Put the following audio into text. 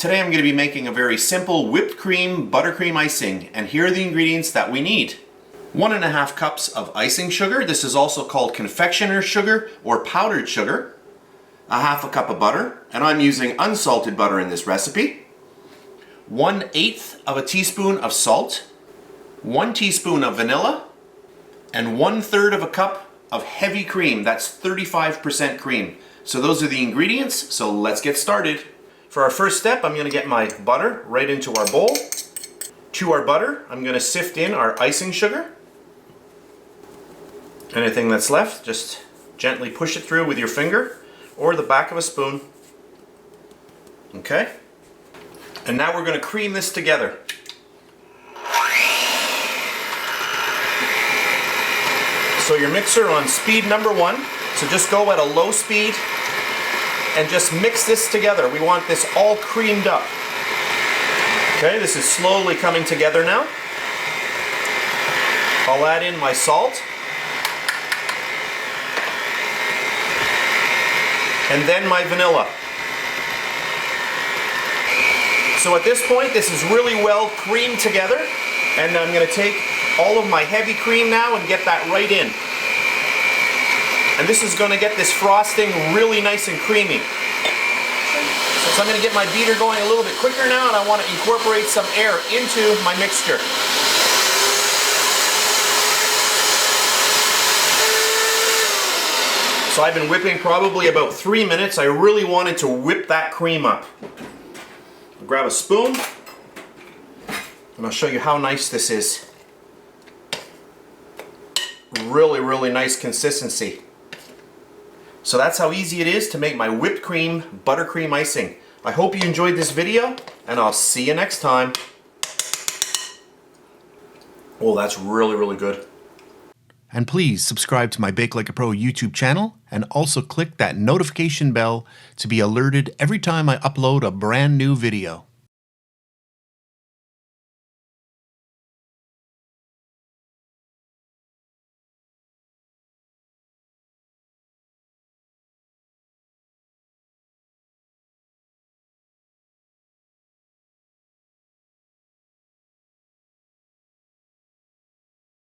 Today I'm going to be making a very simple whipped cream buttercream icing, and here are the ingredients that we need. 1.5 cups of icing sugar. This is also called confectioner's sugar or powdered sugar. 1/2 cup of butter, and I'm using unsalted butter in this recipe. 1/8 of a teaspoon of salt, 1 teaspoon of vanilla, and 1/3 of a cup of heavy cream. That's 35% cream. So those are the ingredients, so let's get started. For our first step, I'm going to get my butter right into our bowl. To our butter, I'm going to sift in our icing sugar. Anything that's left, just gently push it through with your finger or the back of a spoon. Okay? And now we're going to cream this together. So your mixer on speed number 1, so just go at a low speed and just mix this together. We want this all creamed up. Okay, this is slowly coming together now. I'll add in my salt. And then my vanilla. So at this point, this is really well creamed together, and I'm going to take all of my heavy cream now and get that right in. And this is going to get this frosting really nice and creamy. So I'm going to get my beater going a little bit quicker now, and I want to incorporate some air into my mixture. So I've been whipping probably about 3 minutes. I really wanted to whip that cream up. I'll grab a spoon, and I'll show you how nice this is. Really, really nice consistency. So that's how easy it is to make my whipped cream buttercream icing. I hope you enjoyed this video, and I'll see you next time. Oh, that's really, really good. And please subscribe to my BakeLikeAPro YouTube channel, and also click that notification bell to be alerted every time I upload a brand new video.